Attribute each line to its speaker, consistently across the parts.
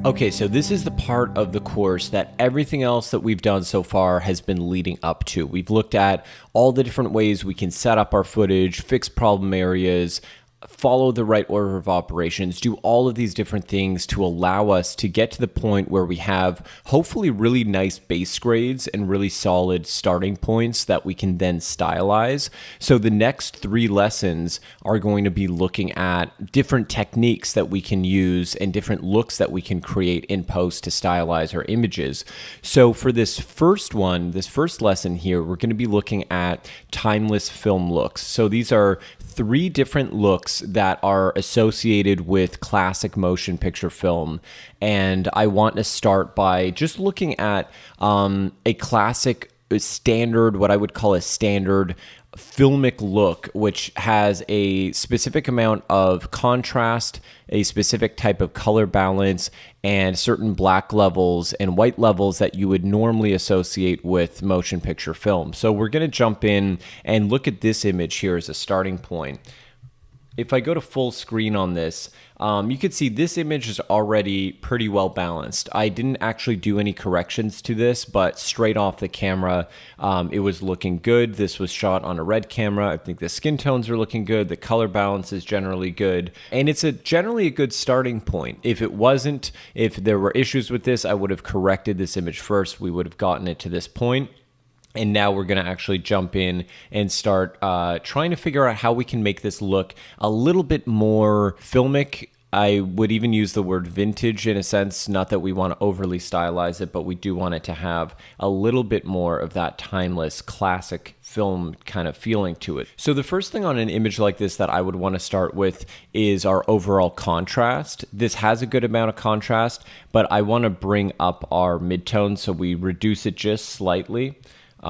Speaker 1: Okay, so this is the part of the course that everything else that we've done so far has been leading up to. We've looked at all the different ways we can set up our footage, fix problem areas, follow the right order of operations, do all of these different things to allow us to get to the point where we have hopefully really nice base grades and really solid starting points that we can then stylize. So the next 3 lessons are going to be looking at different techniques that we can use and different looks that we can create in post to stylize our images. So for this first one, this first lesson here, we're going to be looking at timeless film looks. So these are 3 different looks that are associated with classic motion picture film. And I want to start by just looking at a classic standard, what I would call a standard filmic look, which has a specific amount of contrast, a specific type of color balance, and certain black levels and white levels that you would normally associate with motion picture film. So we're going to jump in and look at this image here as a starting point. If I go to full screen on this, you can see this image is already pretty well balanced. I didn't actually do any corrections to this, but straight off the camera, it was looking good. This was shot on a red camera. I think the skin tones are looking good. The color balance is generally good. And it's generally a good starting point. If it wasn't, if there were issues with this, I would have corrected this image first. We would have gotten it to this point. And now we're going to actually jump in and start trying to figure out how we can make this look a little bit more filmic. I would even use the word vintage in a sense, not that we want to overly stylize it, but we do want it to have a little bit more of that timeless classic film kind of feeling to it. So the first thing on an image like this that I would want to start with is our overall contrast. This has a good amount of contrast, but I want to bring up our midtones so we reduce it just slightly. So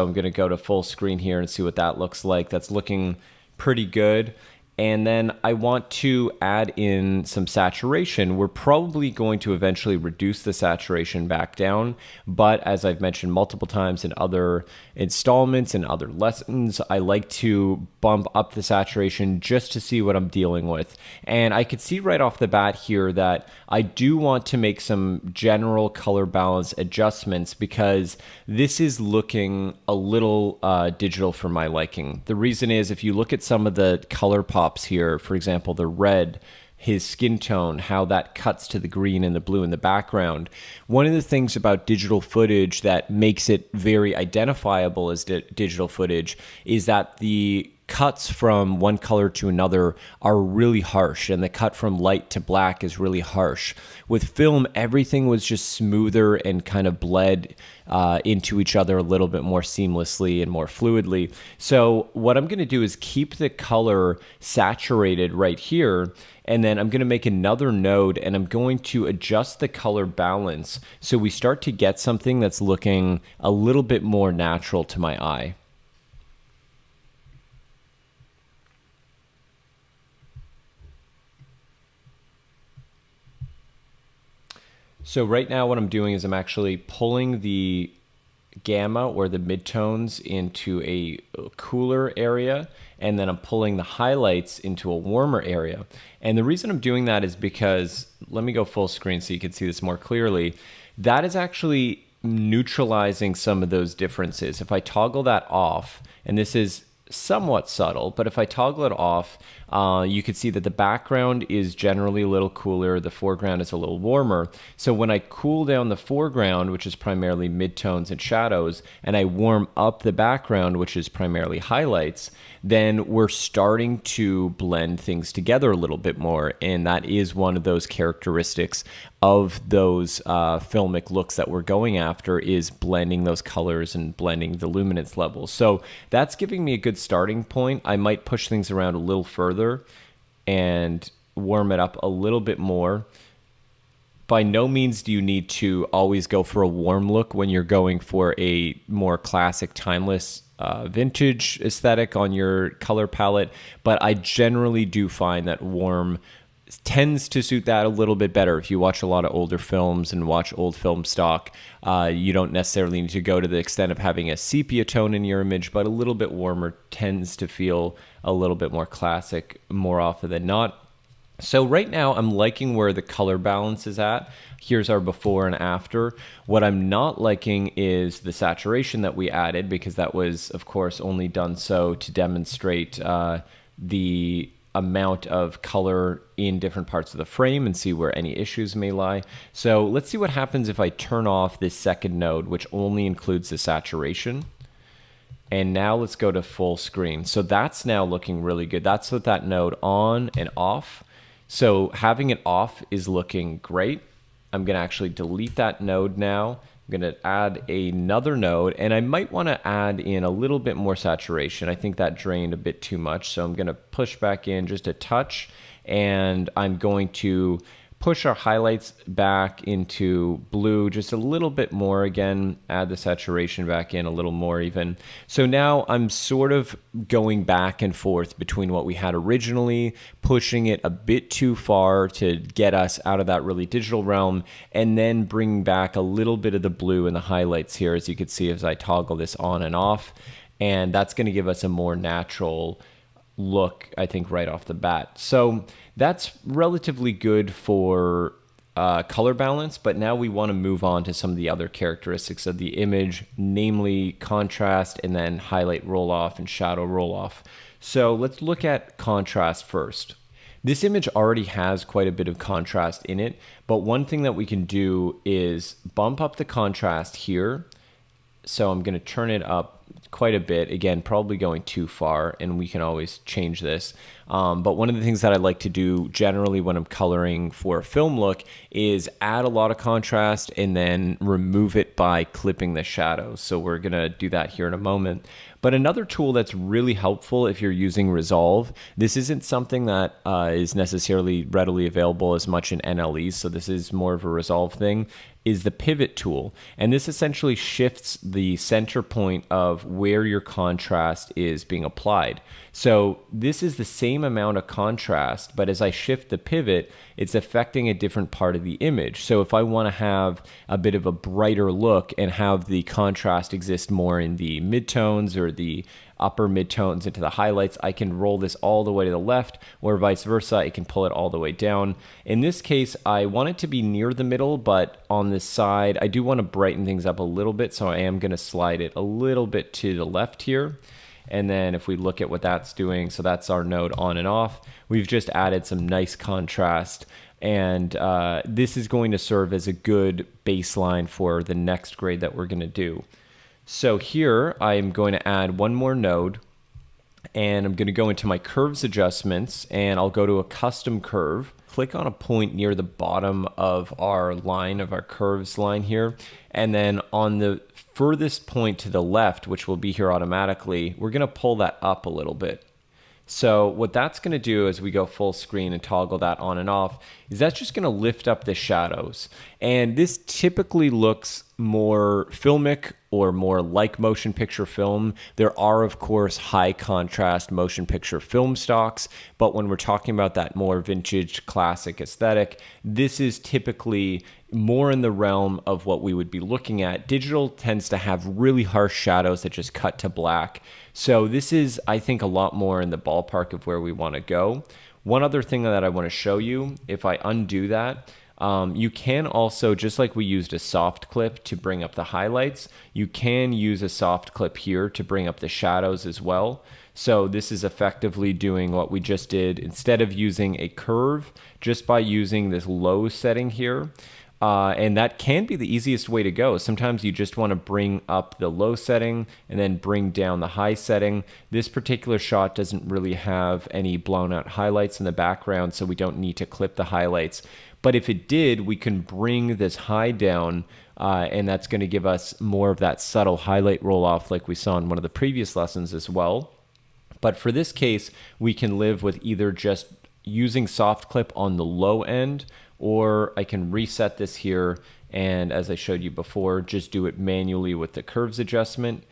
Speaker 1: I'm going to go to full screen here and see what that looks like. That's looking pretty good. And then I want to add in some saturation. We're probably going to eventually reduce the saturation back down. But as I've mentioned multiple times in other installments and other lessons, I like to bump up the saturation just to see what I'm dealing with. And I could see right off the bat here that I do want to make some general color balance adjustments because this is looking a little digital for my liking. The reason is if you look at some of the color pops here, for example, the red, his skin tone, how that cuts to the green and the blue in the background. One of the things about digital footage that makes it very identifiable as digital footage is that the cuts from one color to another are really harsh, and the cut from light to black is really harsh. With film, everything was just smoother and kind of bled into each other a little bit more seamlessly and more fluidly. So what I'm going to do is keep the color saturated right here, and then I'm going to make another node and I'm going to adjust the color balance so we start to get something that's looking a little bit more natural to my eye. So right now what I'm doing is I'm actually pulling the gamma or the midtones into a cooler area, and then I'm pulling the highlights into a warmer area. And the reason I'm doing that is because, let me go full screen so you can see this more clearly, that is actually neutralizing some of those differences. If I toggle that off, and this is somewhat subtle, but if I toggle it off, you can see that the background is generally a little cooler, the foreground is a little warmer. So when I cool down the foreground, which is primarily midtones and shadows, and I warm up the background, which is primarily highlights, then we're starting to blend things together a little bit more. And that is one of those characteristics of those filmic looks that we're going after, is blending those colors and blending the luminance levels. So that's giving me a good starting point. I might push things around a little further and warm it up a little bit more. By no means do you need to always go for a warm look when you're going for a more classic, timeless, vintage aesthetic on your color palette, but I generally do find that warm tends to suit that a little bit better. If you watch a lot of older films and watch old film stock, you don't necessarily need to go to the extent of having a sepia tone in your image, but a little bit warmer tends to feel a little bit more classic more often than not. So right now I'm liking where the color balance is at. Here's our before and after. What I'm not liking is the saturation that we added, because that was, of course, only done so to demonstrate the amount of color in different parts of the frame and see where any issues may lie. So let's see what happens if I turn off this second node, which only includes the saturation. And now let's go to full screen. So that's now looking really good. That's with that node on and off. So having it off is looking great. I'm going to actually delete that node now. I'm going to add another node, and I might want to add in a little bit more saturation. I think that drained a bit too much, so I'm going to push back in just a touch, and I'm going to push our highlights back into blue just a little bit more again, add the saturation back in a little more even. So now I'm sort of going back and forth between what we had originally, pushing it a bit too far to get us out of that really digital realm, and then bringing back a little bit of the blue in the highlights here, as you can see as I toggle this on and off. And that's going to give us a more natural look, I think, right off the bat. So that's relatively good for color balance, but now we want to move on to some of the other characteristics of the image, namely contrast and then highlight roll off and shadow roll off. So let's look at contrast first. This image already has quite a bit of contrast in it, but one thing that we can do is bump up the contrast here. So I'm going to turn it up quite a bit, again, probably going too far, and we can always change this. But one of the things that I like to do generally when I'm coloring for a film look is add a lot of contrast and then remove it by clipping the shadows. So we're gonna do that here in a moment. But another tool that's really helpful if you're using Resolve, this isn't something that is necessarily readily available as much in NLEs, so this is more of a Resolve thing, is the pivot tool. And this essentially shifts the center point of where your contrast is being applied. So this is the same amount of contrast, but as I shift the pivot, it's affecting a different part of the image. So if I want to have a bit of a brighter look and have the contrast exist more in the midtones or the upper midtones into the highlights, I can roll this all the way to the left, or vice versa, I can pull it all the way down. In this case, I want it to be near the middle, but on this side, I do want to brighten things up a little bit, so I am going to slide it a little bit to the left here. And then if we look at what that's doing, so that's our node on and off, we've just added some nice contrast, and this is going to serve as a good baseline for the next grade that we're going to do. So here I'm going to add one more node, and I'm going to go into my curves adjustments, and I'll go to a custom curve, click on a point near the bottom of our line, of our curves line here, and then on the furthest point to the left, which will be here automatically, we're going to pull that up a little bit. So what that's going to do as we go full screen and toggle that on and off is that's just going to lift up the shadows. And this typically looks more filmic or more like motion picture film. There are, of course, high contrast motion picture film stocks, but when we're talking about that more vintage classic aesthetic, this is typically more in the realm of what we would be looking at. Digital tends to have really harsh shadows that just cut to black. So this is, I think, a lot more in the ballpark of where we want to go. One other thing that I want to show you, if I undo that, you can also, just like we used a soft clip to bring up the highlights, you can use a soft clip here to bring up the shadows as well. So this is effectively doing what we just did instead of using a curve, just by using this low setting here. And that can be the easiest way to go. Sometimes you just want to bring up the low setting and then bring down the high setting. This particular shot doesn't really have any blown out highlights in the background, so we don't need to clip the highlights. But if it did, we can bring this high down, and that's going to give us more of that subtle highlight roll off like we saw in one of the previous lessons as well. But for this case, we can live with either just using soft clip on the low end, or I can reset this here, and as I showed you before, just do it manually with the curves adjustment.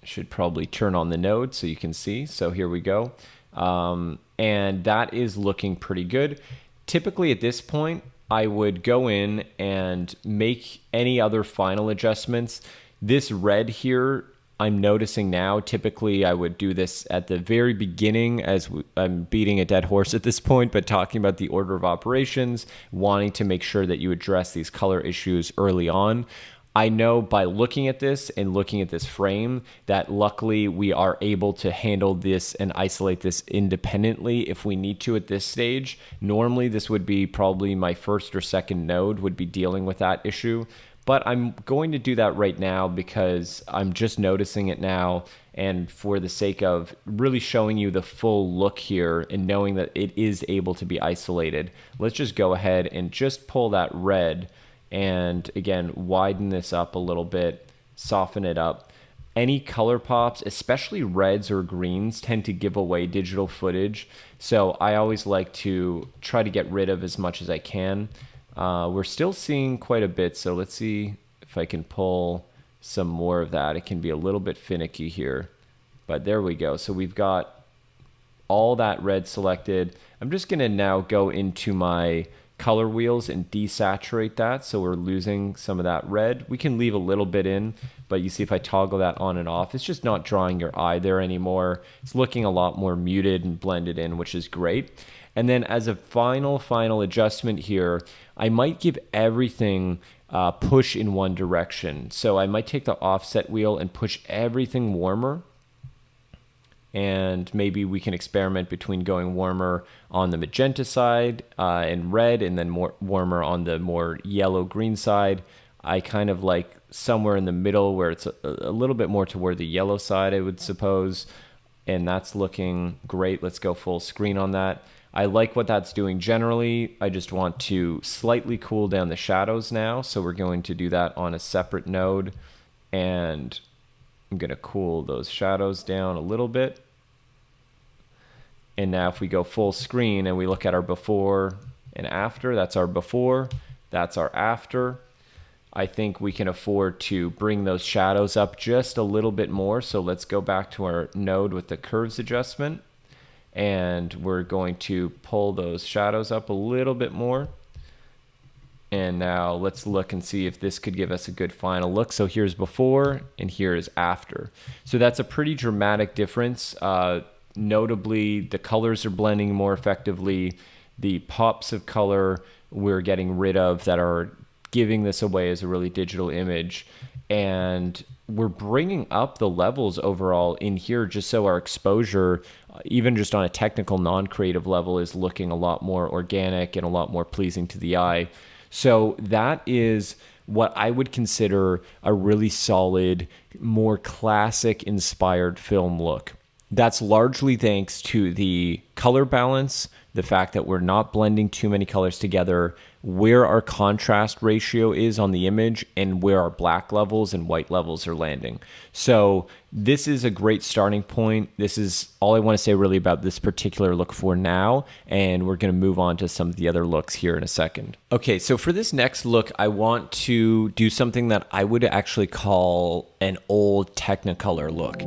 Speaker 1: I should probably turn on the node so you can see. So here we go. And that is looking pretty good. Typically at this point, I would go in and make any other final adjustments. This red here, I'm noticing now. Typically, I would do this at the very beginning I'm beating a dead horse at this point, but talking about the order of operations, wanting to make sure that you address these color issues early on. I know by looking at this and looking at this frame that luckily we are able to handle this and isolate this independently if we need to at this stage. Normally, this would be probably my first or second node would be dealing with that issue. But I'm going to do that right now because I'm just noticing it now, and for the sake of really showing you the full look here and knowing that it is able to be isolated, let's just go ahead and just pull that red and again widen this up a little bit, soften it up. Any color pops, especially reds or greens, tend to give away digital footage, so I always like to try to get rid of as much as I can. We're still seeing quite a bit, so let's see if I can pull some more of that. It can be a little bit finicky here, but there we go. So we've got all that red selected. I'm just gonna now go into my color wheels and desaturate that, so we're losing some of that red. We can leave a little bit in, but you see if I toggle that on and off, it's just not drawing your eye there anymore. It's looking a lot more muted and blended in, which is great. And then as a final adjustment here, I might give everything push in one direction. So I might take the offset wheel and push everything warmer. And maybe we can experiment between going warmer on the magenta side and red, and then more warmer on the more yellow-green side. I kind of like somewhere in the middle where it's a little bit more toward the yellow side, I would suppose. And that's looking great. Let's go full screen on that. I like what that's doing generally. I just want to slightly cool down the shadows now. So we're going to do that on a separate node. And I'm going to cool those shadows down a little bit. And now if we go full screen and we look at our before and after, that's our before, that's our after. I think we can afford to bring those shadows up just a little bit more. So let's go back to our node with the curves adjustment. And we're going to pull those shadows up a little bit more. And now let's look and see if this could give us a good final look. So here's before and here is after. So that's a pretty dramatic difference. Notably, the colors are blending more effectively. The pops of color we're getting rid of that are giving this away as a really digital image. And we're bringing up the levels overall in here just so our exposure, even just on a technical non-creative level, is looking a lot more organic and a lot more pleasing to the eye. So that is what I would consider a really solid, more classic inspired film look. That's largely thanks to the color balance, the fact that we're not blending too many colors together, where our contrast ratio is on the image, and where our black levels and white levels are landing. So this is a great starting point. This is all I want to say really about this particular look for now, and we're going to move on to some of the other looks here in a second. Okay, so for this next look, I want to do something that I would actually call an old Technicolor look.